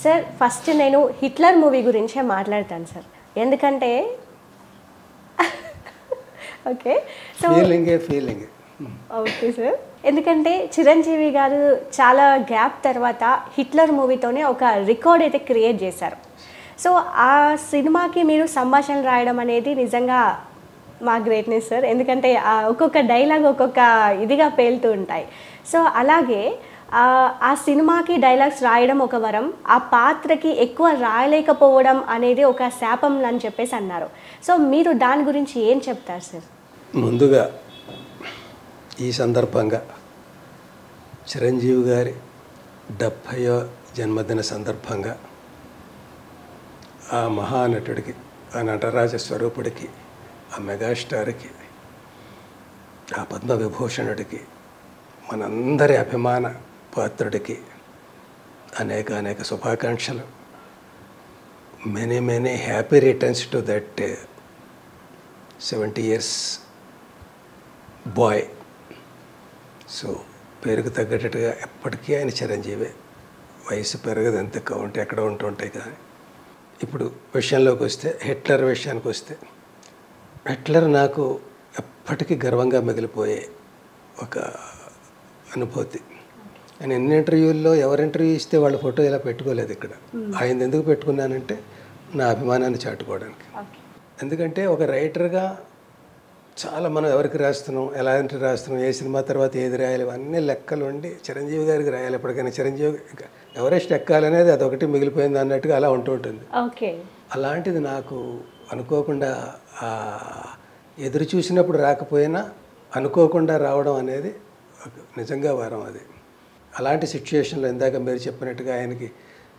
Sir first నేను Hitler movie గురించే మాట్లాడతాను సార్. ఎందుకంటే okay so feeling okay sir. ఎందుకంటే చిరంజీవి గారు చాలా గ్యాప్ తర్వాత హిట్లర్ మూవీతోనే ఒక రికార్డ్ అయితే క్రియేట్ చేశారు. సో ఆ సినిమాకి మీరు సంభాషణలు రాయడం అనేది నిజంగా మా గ్రేట్నెస్ సార్. ఎందుకంటే ఒక్కొక్క డైలాగ్ ఒక్కొక్క ఇదిగా పేలుతూ ఉంటాయి. సో అలాగే ఆ సినిమాకి డైలాగ్స్ రాయడం ఒక వరం, ఆ పాత్రకి ఎక్కువ రాయలేకపోవడం అనేది ఒక శాపం అని చెప్పేసి అన్నారు. సో మీరు దాని గురించి ఏం చెప్తారు సార్? ముందుగా ఈ సందర్భంగా చిరంజీవి గారి 70వ జన్మదిన సందర్భంగా ఆ మహానటుడికి, ఆ నటరాజ స్వరూపుడికి, ఆ మెగాస్టార్కి, ఆ పద్మవిభూషణుడికి, మనందరి అభిమాన పాత్రుడికి అనేక శుభాకాంక్షలు. Many happy returns to that 70 years boy. So పేరుకు తగ్గట్టుగా ఎప్పటికీ ఆయన చిరంజీవే. వయసు పెరగదు, ఎంత కౌంట్ ఎక్కడ ఉంటుంటాయి. కానీ ఇప్పుడు విషయంలోకి వస్తే, హిట్లర్ విషయానికి వస్తే, హిట్లర్ నాకు ఎప్పటికీ గర్వంగా మిగిలిపోయే ఒక అనుభూతి. నేను ఎన్ని ఇంటర్వ్యూల్లో ఎవరి ఇంటర్వ్యూ ఇస్తే వాళ్ళ ఫోటో ఇలా పెట్టుకోలేదు. ఇక్కడ ఆయన ఎందుకు పెట్టుకున్నానంటే నా అభిమానాన్ని చాటుకోవడానికి. ఎందుకంటే ఒక రైటర్గా చాలా మనం ఎవరికి రాస్తున్నాం, ఎలాంటి రాస్తున్నాం, ఏ సినిమా తర్వాత ఏది రాయాలి, అన్నీ లెక్కలు ఉండి చిరంజీవి గారికి రాయాలి. ఎప్పటికైనా చిరంజీవి ఎవరెస్ట్ ఎక్కాలనేది అదొకటి మిగిలిపోయింది అన్నట్టుగా అలా ఉంటూ ఉంటుంది. అలాంటిది నాకు అనుకోకుండా ఎదురు చూసినప్పుడు రాకపోయినా అనుకోకుండా రావడం అనేది నిజంగా వరం. అది అలాంటి సిచ్యుయేషన్లో ఇందాక మీరు చెప్పినట్టుగా ఆయనకి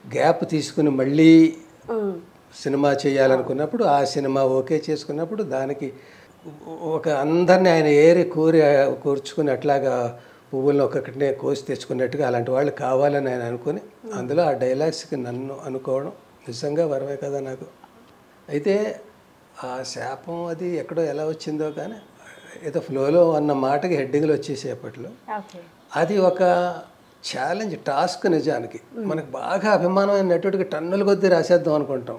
గ్యాప్ తీసుకుని మళ్ళీ సినిమా చేయాలనుకున్నప్పుడు, ఆ సినిమా ఓకే చేసుకున్నప్పుడు దానికి ఒక అందరినీ ఆయన కూర్చుకుని అట్లాగా పువ్వులను ఒక్కొక్కటినే కోసి తెచ్చుకున్నట్టుగా అలాంటి వాళ్ళు కావాలని ఆయన అనుకుని అందులో ఆ డైలాగ్స్కి నన్ను అనుకోవడం నిజంగా వరమే కదా నాకు. అయితే ఆ శాపం అది ఎక్కడో ఎలా వచ్చిందో కానీ ఏదో ఫ్లోలో అన్న మాటకి హెడ్డింగ్లో వచ్చేసేపట్లో అది ఒక ఛాలెంజ్, టాస్క్. నిజానికి మనకు బాగా అభిమానమైన నటుడికి టన్నుల కొద్దీ రాసేద్దాం అనుకుంటాం,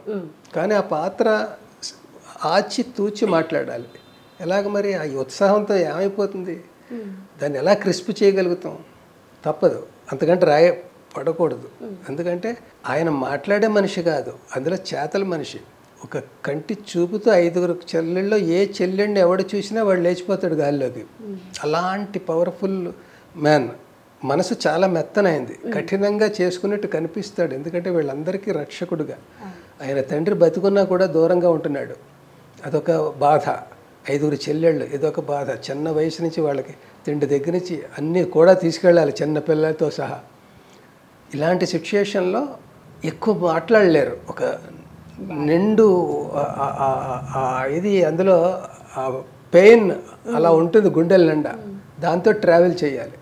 కానీ ఆ పాత్ర ఆచి తూచి మాట్లాడాలి. ఎలాగ మరి ఆ ఉత్సాహంతో ఏమైపోతుంది, దాన్ని ఎలా క్రిస్ప్ చేయగలుగుతాం? తప్పదు, అంతకంటే పడకూడదు. ఎందుకంటే ఆయన మాట్లాడే మనిషి కాదు, అందులో చేతల మనిషి. ఒక కంటి చూపుతో 5 చెల్లెళ్ళలో ఏ చెల్లెండి ఎవడు చూసినా వాడు లేచిపోతాడు గాలిలోకి. అలాంటి పవర్ఫుల్ మ్యాన్. మనసు చాలా మెత్తనైంది, కఠినంగా చేసుకున్నట్టు కనిపిస్తాడు. ఎందుకంటే వీళ్ళందరికీ రక్షకుడుగా. ఆయన తండ్రి బతుకున్నా కూడా దూరంగా ఉంటున్నాడు, అదొక బాధ. 5 చెల్లెళ్ళు, ఇదొక బాధ. చిన్న వయసు నుంచి వాళ్ళకి తిండి దగ్గర నుంచి అన్నీ కూడా తీసుకెళ్ళాలి, చిన్న పిల్లలతో సహా. ఇలాంటి సిచ్యుయేషన్లో ఎక్కువ మాట్లాడలేరు. ఒక నిండు ఇది అందులో పెయిన్ అలా ఉంటుంది గుండెల నిండా, దాంతో ట్రావెల్ చేయాలి.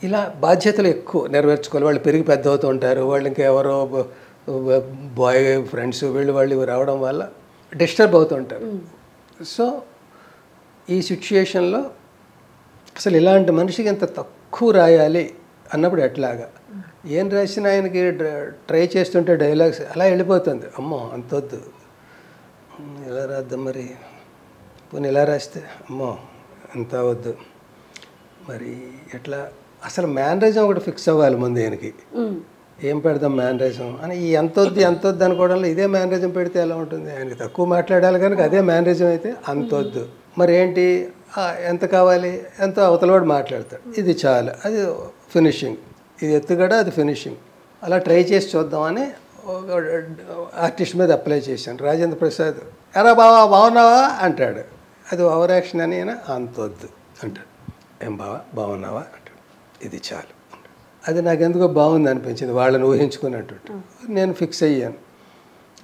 ఇలా బాధ్యతలు ఎక్కువ నెరవేర్చుకోవాలి. వాళ్ళు పెరిగి పెద్ద అవుతూ ఉంటారు, వాళ్ళు ఇంకెవరో బాయ్ ఫ్రెండ్స్ వాళ్ళు రావడం వల్ల డిస్టర్బ్ అవుతుంటారు. సో ఈ సిచ్యుయేషన్లో అసలు ఇలాంటి మనిషికి ఎంత తక్కువ రాయాలి అన్నప్పుడు ఎట్లాగా ఏం రాసినా ఆయనకి ట్రై చేస్తుంటే డైలాగ్స్ అలా వెళ్ళిపోతుంది. అమ్మో అంతొద్దు, ఎలా రాద్దాం మరి, పోనీ ఎలా రాస్తే అమ్మో అంత వద్దు, మరి ఎట్లా అసలు మేనరిజం ఒకటి ఫిక్స్ అవ్వాలి ముందు ఆయనకి. ఏం పెడదాం మేనరిజం అని, ఈ ఎంతొద్దు అనుకోవడంలో ఇదే మేనరిజం పెడితే ఎలా ఉంటుంది? ఆయనకి తక్కువ మాట్లాడాలి కనుక అదే మేనరిజం అయితే అంతొద్దు. మరి ఏంటి, ఎంత కావాలి, ఎంతో అవతలవాడు మాట్లాడతాడు, ఇది చాలు, అది ఫినిషింగ్, ఇది ఎత్తుగడ, అది ఫినిషింగ్. అలా ట్రై చేసి చూద్దామని ఆర్టిస్ట్ మీద అప్లై చేశాను. రాజేంద్ర ప్రసాద్ ఎరా బావా బాగున్నావా అంటాడు, అది ఓవర్ యాక్షన్ అని అంతొద్దు అంటాడు. ఏం బావా బాగున్నావా అంటాడు, ఇది చాలు. అది నాకెందుకో బాగుంది అనిపించింది, వాళ్ళని ఊహించుకున్నట్టు. నేను ఫిక్స్ అయ్యాను,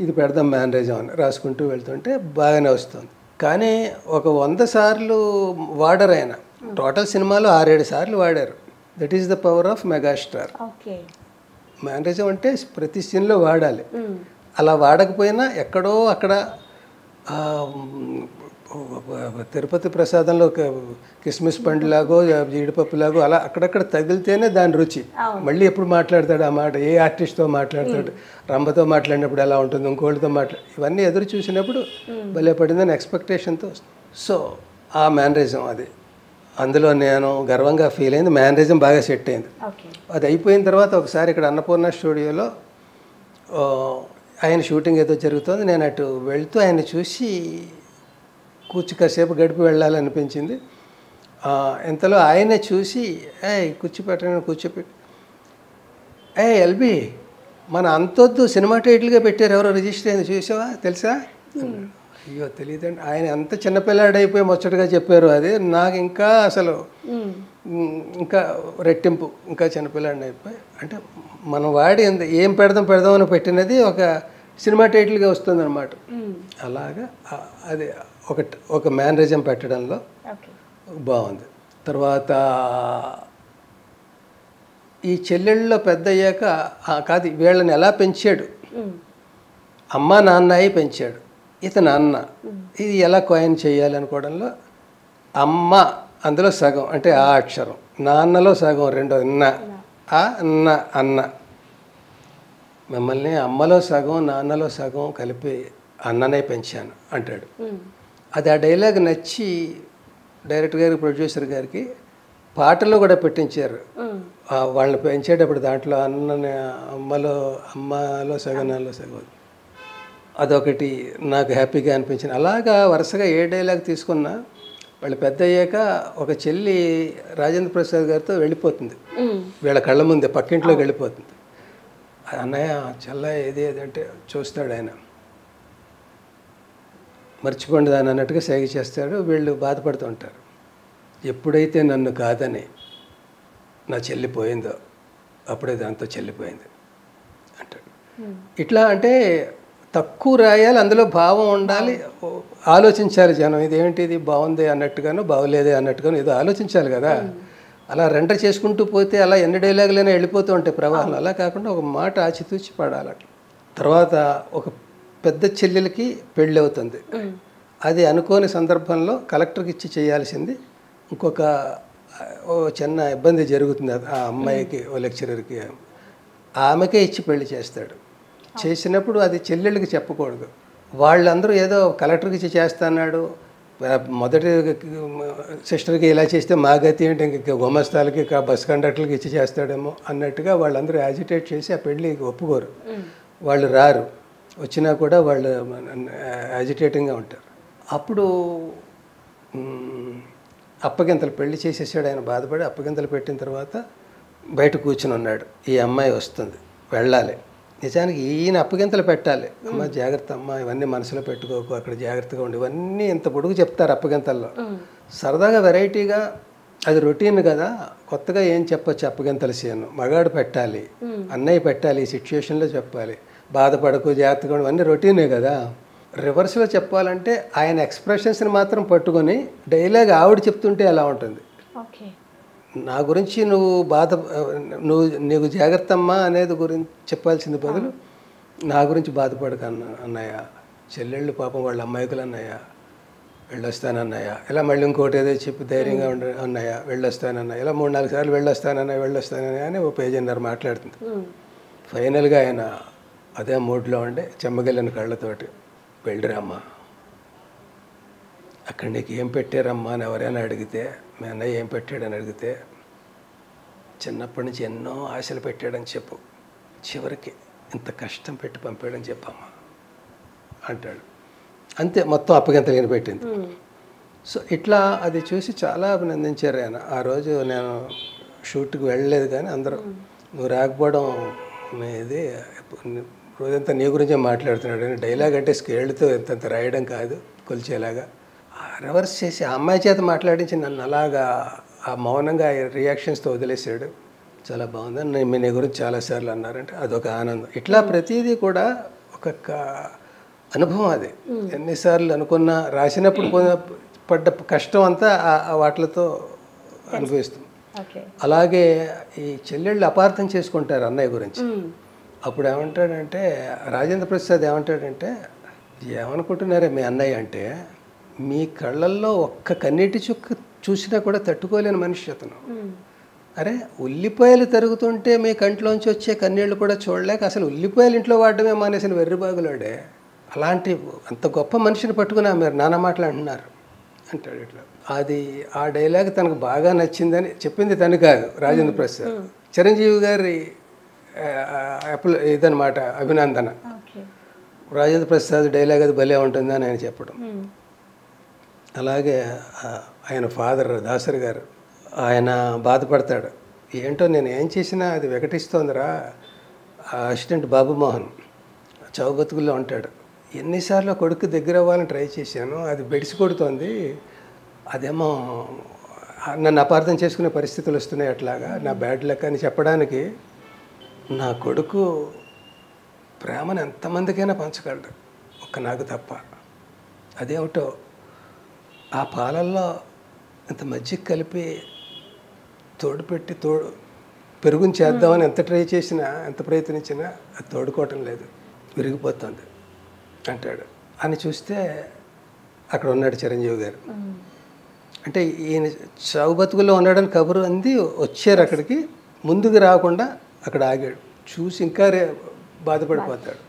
ఇది పెడదాం మేనరిజం అని. రాసుకుంటూ వెళ్తుంటే బాగానే వస్తుంది. కానీ ఒక 100 సార్లు వాడరు ఆయన. టోటల్ సినిమాలో 6-7 సార్లు వాడారు. That is the power of megastar. Mannerism అంటే ప్రతి సీన్లో వాడాలి. అలా వాడకపోయినా ఎక్కడో అక్కడ తిరుపతి ప్రసాదంలో ఒక కిస్మిస్ పండులాగో జీడిపప్పులాగో అలా అక్కడక్కడ తగిలితేనే దాని రుచి. మళ్ళీ ఎప్పుడు మాట్లాడతాడు ఆ మాట, ఏ ఆర్టిస్ట్తో మాట్లాడతాడు, రంభతో మాట్లాడినప్పుడు ఎలా ఉంటుంది, ఇంకోళ్ళతో ఇవన్నీ ఎదురు చూసినప్పుడు భలే పడిందని ఎక్స్పెక్టేషన్తో. సో ఆ మేనరిజం అది అందులో నేను గర్వంగా ఫీల్ అయింది. మేనరిజం బాగా సెట్ అయింది. అది అయిపోయిన తర్వాత ఒకసారి ఇక్కడ అన్నపూర్ణ స్టూడియోలో ఆయన షూటింగ్ ఏదో జరుగుతుంది, నేను అటు వెళ్తూ ఆయన చూసి కాసేపు గడిపి వెళ్ళాలనిపించింది. ఇంతలో ఆయనే చూసి కూర్చోపెట్టి ఎల్బి మన అంతొద్దు సినిమా టైటిల్గా పెట్టారు, ఎవరో రిజిస్టర్ అయింది చూసావా, తెలుసా? అయ్యో తెలియదండి. ఆయన అంత చిన్నపిల్లాడైపోయి ముచ్చటగా చెప్పారు. అది నాకు ఇంకా అసలు ఇంకా రెట్టింపు, ఇంకా చిన్నపిల్లాడిని అయిపోయి. అంటే మనం వాడి ఏం పెడదాం అని పెట్టినది ఒక సినిమా టైటిల్గా వస్తుంది అనమాట. అలాగా అది ఒక మేనరిజం పెట్టడంలో బాగుంది. తర్వాత ఈ చెల్లెళ్ళలో పెద్ద అయ్యాక కాదు వీళ్ళని ఎలా పెంచాడు, అమ్మ నాన్న అయి పెంచాడు, ఇతను అన్న. ఇది ఎలా కాయిన్ చేయాలనుకోవడంలో అమ్మ అందులో సగం అంటే ఆ అక్షరం, నాన్నలో సగం రెండో అన్న. మిమ్మల్ని అమ్మలో సగం నాన్నలో సగం కలిపి అన్ననే పెంచాను అంటాడు. అది ఆ డైలాగ్ నచ్చి డైరెక్టర్ గారికి, ప్రొడ్యూసర్ గారికి పాటల్లో కూడా పెట్టించారు. వాళ్ళని పెంచేటప్పుడు దాంట్లో అమ్మలో సగం నాన్నలో సగం. అదొకటి నాకు హ్యాపీగా అనిపించింది. అలాగా వరుసగా ఏ డైలాగ్ తీసుకున్నా వాళ్ళు పెద్ద అయ్యాక ఒక చెల్లి రాజేంద్ర ప్రసాద్ గారితో వెళ్ళిపోతుంది, వీళ్ళ కళ్ళ ముందే పక్కింట్లోకి వెళ్ళిపోతుంది. అన్నయ్య చల్ల ఏది అంటే చూస్తాడు ఆయన, మర్చిపోండి దాన్ని అన్నట్టుగా సైగ చేస్తాడు. వీళ్ళు బాధపడుతూ ఉంటారు. ఎప్పుడైతే నన్ను కాదని నా చెల్లి పోయిందో అప్పుడే దాంతో చెల్లిపోయింది అంటాడు. ఇట్లా అంటే తక్కువ రాయాలి, అందులో భావం ఉండాలి, ఆలోచించాలి జనం. ఇదేంటిది బాగుంది అన్నట్టుగాను బాగోలేదే అన్నట్టుగాను ఏదో ఆలోచించాలి కదా. అలా రెండర్ చేసుకుంటూ పోతే అలా ఎన్ని డైలాగులైనా వెళ్ళిపోతూ ఉంటాయి ప్రవాహం. అలా కాకుండా ఒక మాట ఆచితూచి పడాలి. తర్వాత ఒక పెద్ద చెల్లెలకి పెళ్ళి అవుతుంది. అది అనుకోని సందర్భంలో కలెక్టర్కి ఇచ్చి చేయాల్సింది ఇంకొక చిన్న ఇబ్బంది జరుగుతుంది ఆ అమ్మాయికి, ఓ లెక్చరర్కి. ఆమెకే ఇచ్చి పెళ్లి చేస్తాడు. చేసినప్పుడు అది చెల్లెళ్ళకి చెప్పకూడదు. వాళ్ళందరూ ఏదో కలెక్టర్కి ఇచ్చి చేస్తున్నాడు, మొదటి సిస్టర్కి ఇలా చేస్తే మా గతి ఏంటి, ఇంక గుమస్తాలకి బస్ కండక్టర్లకి ఇచ్చి చేస్తాడేమో అన్నట్టుగా వాళ్ళందరూ యాజిటేట్ చేసి ఆ పెళ్ళి ఒప్పుకోరు. వాళ్ళు రారు, వచ్చినా కూడా వాళ్ళు యాజిటేటింగ్గా ఉంటారు. అప్పుడు అప్పగింతలు పెళ్లి చేసేసాడు ఆయన, బాధపడి అప్పగింతలు పెట్టిన తర్వాత బయట కూర్చుని ఉన్నాడు. ఈ అమ్మాయి వస్తుంది, వెళ్ళాలి. నిజానికి ఈయన అప్పగింతలు పెట్టాలి. అమ్మ జాగ్రత్త అమ్మ, ఇవన్నీ మనసులో పెట్టుకోకు, అక్కడ జాగ్రత్తగా ఉండి, ఇవన్నీ ఇంత పొడుగు చెప్తారు అప్పగింతల్లో. సరదాగా వెరైటీగా అది రొటీన్ కదా, కొత్తగా ఏం చెప్పొచ్చు అప్పగింతల సీన్. మగాడు పెట్టాలి, అన్నయ్య పెట్టాలి, ఈ సిచ్యువేషన్లో చెప్పాలి, బాధపడకు జాగ్రత్తగా ఉండి, ఇవన్నీ రొటీనే కదా. రివర్స్లో చెప్పాలంటే ఆయన ఎక్స్ప్రెషన్స్ని మాత్రం పట్టుకొని డైలాగ్ ఆవిడ చెప్తుంటే ఎలా ఉంటుంది, నా గురించి నీకు జాగ్రత్త అమ్మా అనేది గురించి చెప్పాల్సింది బదులు నా గురించి బాధపడక అన్నయ్య, చెల్లెళ్ళు పాపం వాళ్ళ అమ్మాయికులు అన్నయ్య, వెళ్ళొస్తానన్నయ్య, ఇలా మళ్ళీ ఇంకోటి ఏదో చెప్పి ధైర్యంగా అన్నయ్య వెళ్ళొస్తానన్నయ్య, ఇలా 3-4 సార్లు వెళ్ళొస్తానన్నయ్య అని ఓ పేజీన్నర మాట్లాడుతుంది. ఫైనల్గా ఆయన అదే మూడ్లో ఉండి చెమ్మగిల్లిన కళ్ళతోటి, వెళ్ళిరమ్మా, అక్కడ నీకు ఏం పెట్టారమ్మా అని ఎవరైనా అడిగితే, మీ అన్నయ్య ఏం పెట్టాడని అడిగితే, చిన్నప్పటి నుంచి ఎన్నో ఆశలు పెట్టాడని చెప్పు, చివరికి ఇంత కష్టం పెట్టి పంపాడని చెప్పమ్మా అంటాడు. అంతే, మొత్తం అప్పగింతలు పెట్టింది. సో ఇట్లా అది చూసి చాలా అభినందించారు ఆయన. ఆ రోజు నేను షూట్కి వెళ్ళలేదు, కానీ అందరూ నువ్వు రాకపోవడం ఇది రోజంతా నీ గురించే మాట్లాడుతున్నాడు అని. డైలాగ్ అంటే స్కేల్తో ఎంతంత రాయడం కాదు, కొలిచేలాగా రివర్స్ చేసి ఆ అమ్మాయి చేత మాట్లాడించి నన్ను అలాగా ఆ మౌనంగా రియాక్షన్స్తో వదిలేసాడు. చాలా బాగుందని నీ గురించి చాలాసార్లు అన్నారంటే అదొక ఆనందం. ఇట్లా ప్రతిదీ కూడా ఒక్కొక్క అనుభవం. అది ఎన్నిసార్లు అనుకున్నా, రాసినప్పుడు పడ్డ కష్టం అంతా వాటితో అనుభవిస్తుంది. అలాగే ఈ చెల్లెళ్ళు అపార్థం చేసుకుంటారు అన్నయ్య గురించి. అప్పుడు ఏమంటాడంటే రాజేంద్ర ప్రసాద్ ఏమంటాడంటే, ఏమనుకుంటున్నారే మీ అన్నయ్య అంటే, మీ కళ్ళల్లో ఒక్క కన్నీటి చుక్క చూసినా కూడా తట్టుకోలేని మనిషి అతను. అరే ఉల్లిపాయలు తరుగుతుంటే మీ కంట్లోంచి వచ్చే కన్నీళ్ళు కూడా చూడలేక అసలు ఉల్లిపాయలు ఇంట్లో వాడడమే మానేసిన వెర్రిబాగులాడే. అలాంటి అంత గొప్ప మనిషిని పట్టుకున్నా మీరు నానా మాటలు అంటున్నారు అంటాడు ఇట్లా. అది ఆ డైలాగ్ తనకు బాగా నచ్చిందని చెప్పింది తను కాదు, రాజేంద్ర ప్రసాద్. చిరంజీవి గారి ఇదనమాట అభినందన. రాజేంద్ర ప్రసాద్ డైలాగ్ అది భలే ఉంటుందని ఆయన చెప్పడం. అలాగే ఆయన ఫాదర్ దాసరి గారు ఆయన బాధపడతాడు, ఏంటో నేను ఏం చేసినా అది వికటిస్తోందిరా. అసిస్టెంట్ బాబుమోహన్ చౌబతుకుల్లో ఉంటాడు, ఎన్నిసార్లు కొడుకు దగ్గర అవ్వాలని ట్రై చేశాను, అది బెడిసి కొడుతోంది, అదేమో నన్ను అపార్థం చేసుకునే పరిస్థితులు వస్తున్నాయి, అట్లాగా నా బ్యాడ్ లక్ అని చెప్పడానికి. నా కొడుకు ప్రేమను ఎంతమందికైనా పంచగలడు, ఒక్క నాకు తప్ప. అదేమిటో ఆ పాలల్లో ఇంత మజ్జిగ కలిపి తోడుపెట్టి పెరుగుని చేద్దామని ఎంత ట్రై చేసినా ఎంత ప్రయత్నించినా అది తోడుకోవటం లేదు, విరిగిపోతుంది అంటాడు. అని చూస్తే అక్కడ ఉన్నాడు చిరంజీవి గారు. అంటే ఈయన చావు బతుకుల్లో ఉన్నాడని కబురు అంది, వచ్చారు అక్కడికి, ముందుకు రాకుండా అక్కడ ఆగాడు. చూసి ఇంకా బాధపడిపోతాడు.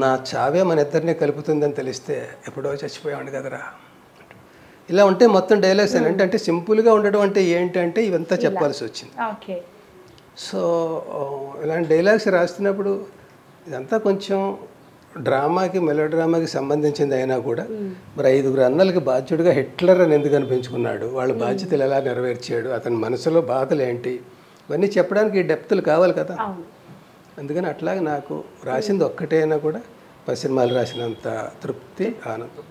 నా చావే మన ఇద్దరినే కలుపుతుందని తెలిస్తే ఎప్పుడో చచ్చిపోయాడు కదరా. ఇలా ఉంటే మొత్తం డైలాగ్స్ అంటే సింపుల్గా ఉండడం అంటే ఏంటంటే ఇవంతా చెప్పాల్సి వచ్చింది. సో ఇలాంటి డైలాగ్స్ రాస్తున్నప్పుడు ఇదంతా కొంచెం డ్రామాకి మెలో డ్రామాకి సంబంధించింది అయినా కూడా మరి 5 అన్నలకి బాధ్యుడిగా హిట్లర్ అని ఎందుకు అనిపించుకున్నాడు, వాళ్ళ బాధ్యతలు ఎలా నెరవేర్చాడు, అతని మనసులో బాధలు ఏంటి, ఇవన్నీ చెప్పడానికి ఈ డెప్తులు కావాలి కదా. అందుకని అట్లాగే నాకు రాసింది ఒక్కటైనా కూడా 10 సినిమాలు రాసినంత తృప్తి, ఆనందం.